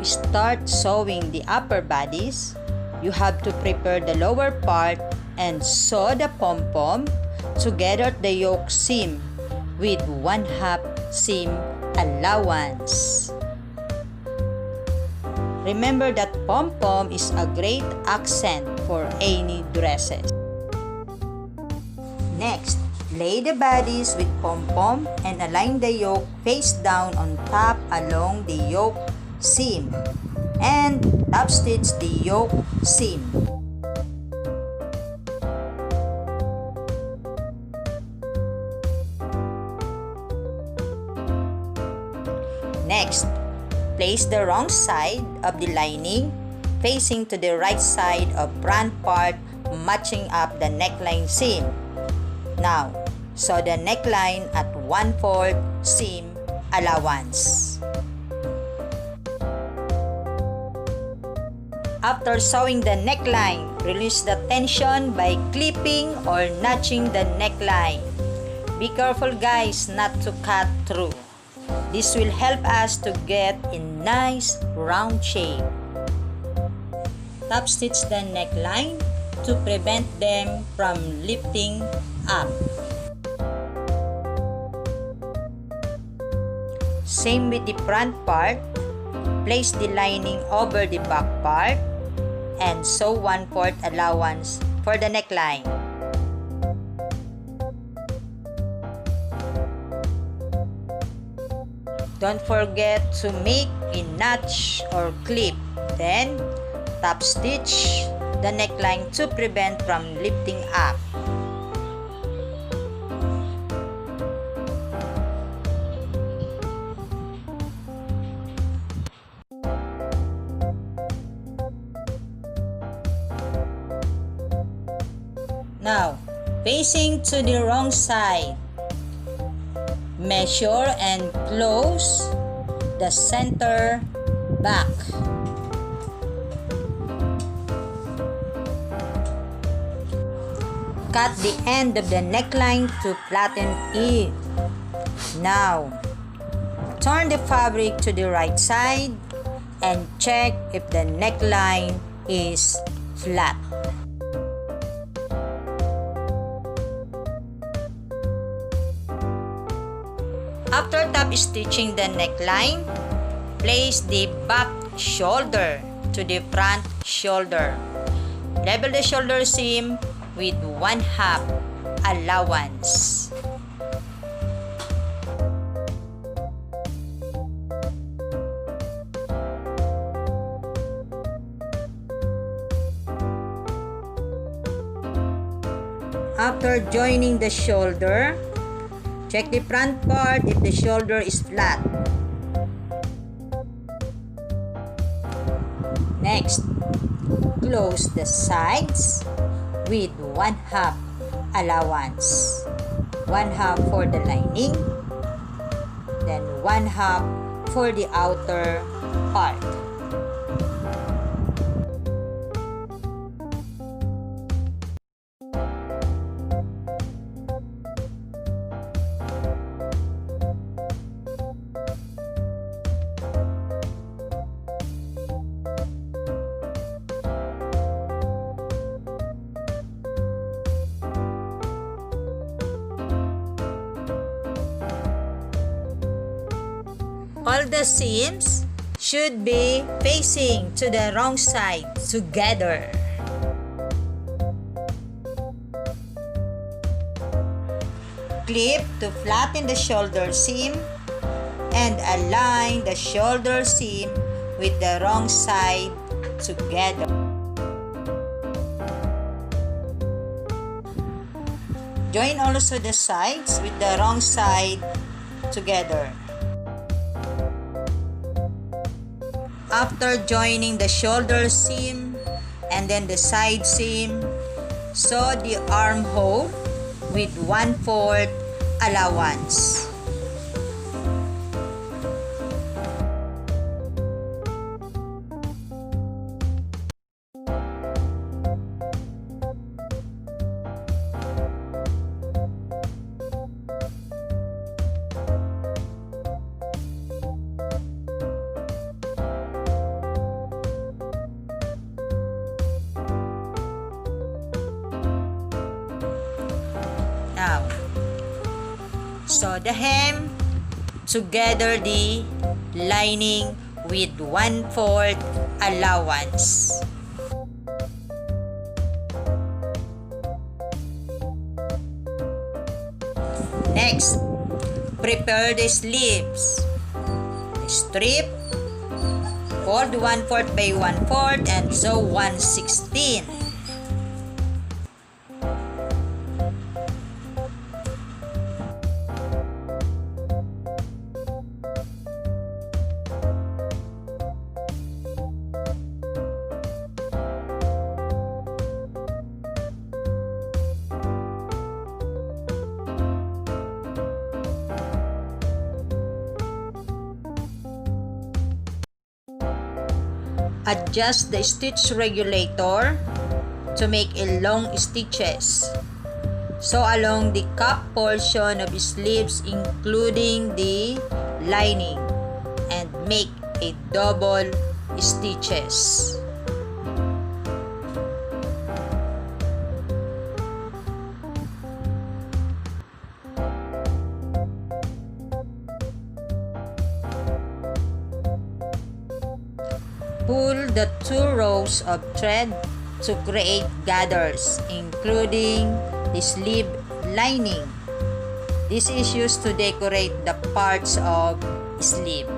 start sewing the upper bodies, you have to prepare the lower part and sew the pom-pom together at the yoke seam with 1/2 seam allowance. Remember that pom-pom is a great accent for any dresses. Next, lay the bodies with pom-pom and align the yoke face down on top along the yoke seam and top stitch the yoke seam. Next, place the wrong side of the lining facing to the right side of front part matching up the neckline seam. Now, sew the neckline at 1/4 seam allowance. After sewing the neckline, release the tension by clipping or notching the neckline. Be careful guys not to cut through. This will help us to get a nice round shape. Top stitch the neckline to prevent them from lifting up. Same with the front part. Place the lining over the back part and sew 1/4 allowance for the neckline. Don't forget to make a notch or clip. Then, top stitch the neckline to prevent from lifting up. Now, facing to the wrong side, measure and close the center back. Cut the end of the neckline to flatten it. Now, turn the fabric to the right side and check if the neckline is flat. After top stitching the neckline, place the back shoulder to the front shoulder. Level the shoulder seam with 1/2 allowance. After joining the shoulder, check the front part if the shoulder is flat. Next, close the sides with 1/2 allowance. 1/2 for the lining, then 1/2 for the outer part. All the seams should be facing to the wrong side together. Clip to flatten the shoulder seam and align the shoulder seam with the wrong side together. Join also the sides with the wrong side together. After joining the shoulder seam and then the side seam, sew the armhole with 1/4 allowance. So the hem together the lining with 1/4 allowance. Next, prepare the sleeves. Strip, fold 1/4 by 1/4 and sew 1/16. Adjust the stitch regulator to make a long stitches. Sew along the cup portion of sleeves including the lining and make a double stitches. Pull the 2 rows of thread to create gathers, including the sleeve lining. This is used to decorate the parts of sleeve.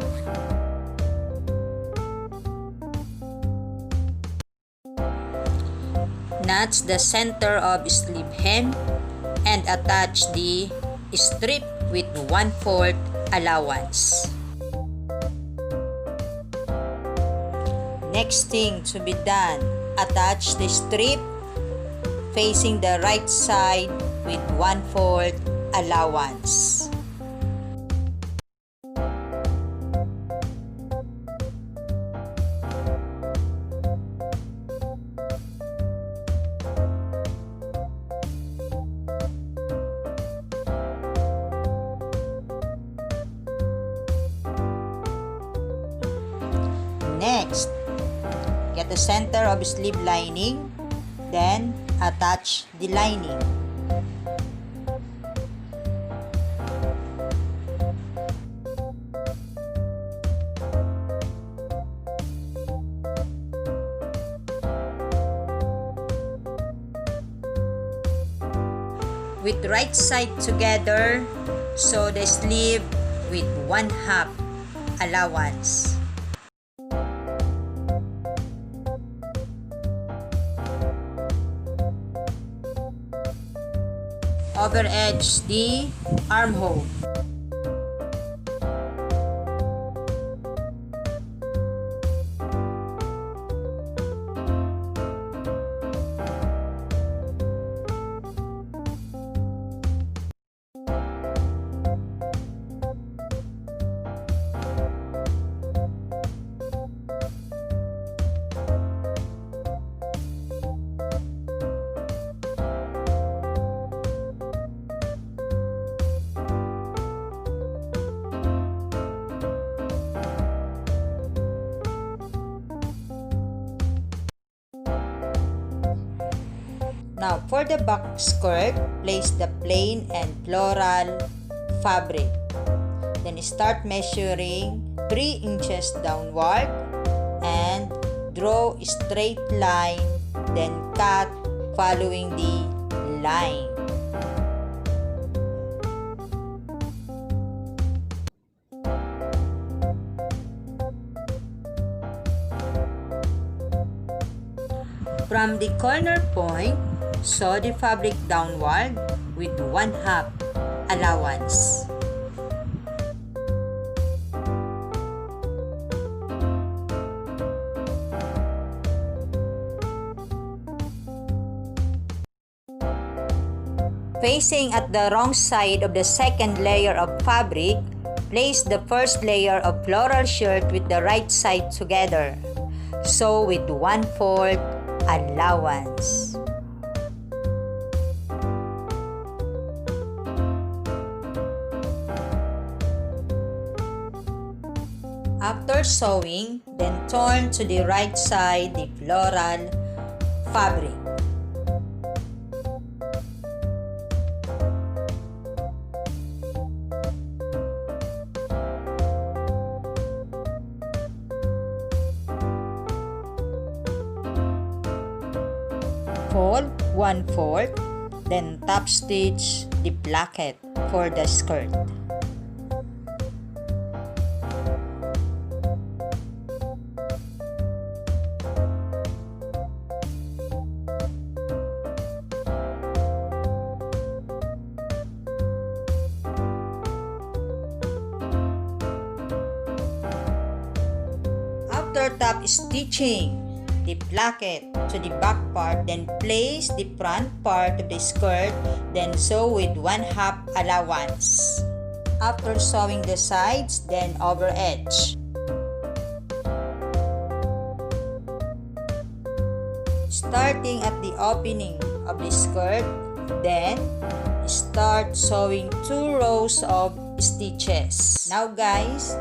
Notch the center of sleeve hem and attach the strip with 1/4 allowance. Next thing to be done, attach the strip facing the right side with 1/4 allowance. Next, get the center of sleeve lining, then attach the lining. With right side together, sew the sleeve with 1/2 allowance. Over edge the armhole. Now, for the back skirt, place the plain and floral fabric. Then start measuring 3 inches downward and draw a straight line, then cut following the line. From the corner point, sew the fabric downward with 1/2 allowance. Facing at the wrong side of the second layer of fabric, place the first layer of floral shirt with the right side together. Sew with 1/4 allowance. After sewing, then turn to the right side the floral fabric. Fold 1/4, then top stitch the placket for the skirt. After top stitching the placket to the back part, then place the front part of the skirt, then sew with 1/2 allowance. After sewing the sides, then over edge. Starting at the opening of the skirt, then start sewing 2 rows of stitches. Now guys,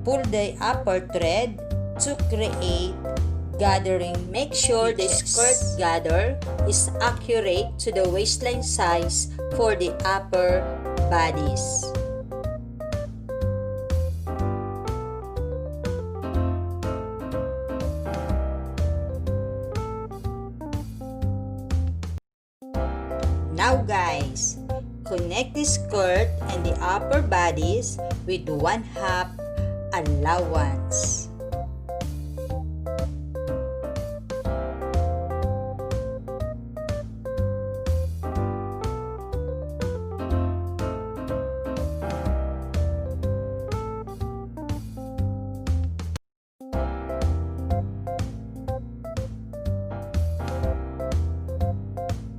pull the upper thread to create gathering. Make sure the skirt gather is accurate to the waistline size for the upper bodies. Now guys, connect the skirt and the upper bodies with 1/2 allowance.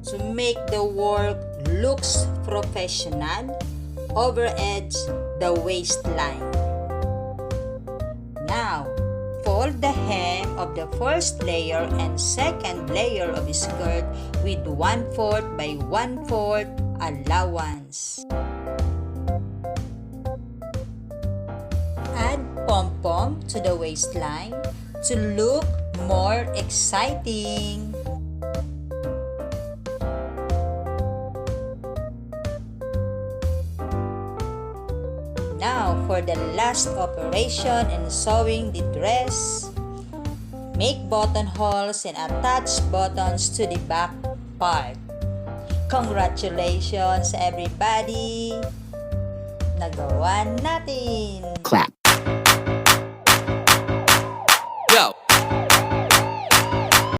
To make the work looks professional, over edge the waistline. Now, fold the hem of the first layer and second layer of the skirt with 1/4 by 1/4 allowance. Add pom-pom to the waistline to look more exciting. Now, for the last operation in sewing the dress, make buttonholes and attach buttons to the back part. Congratulations everybody! Nagawa natin! Clap.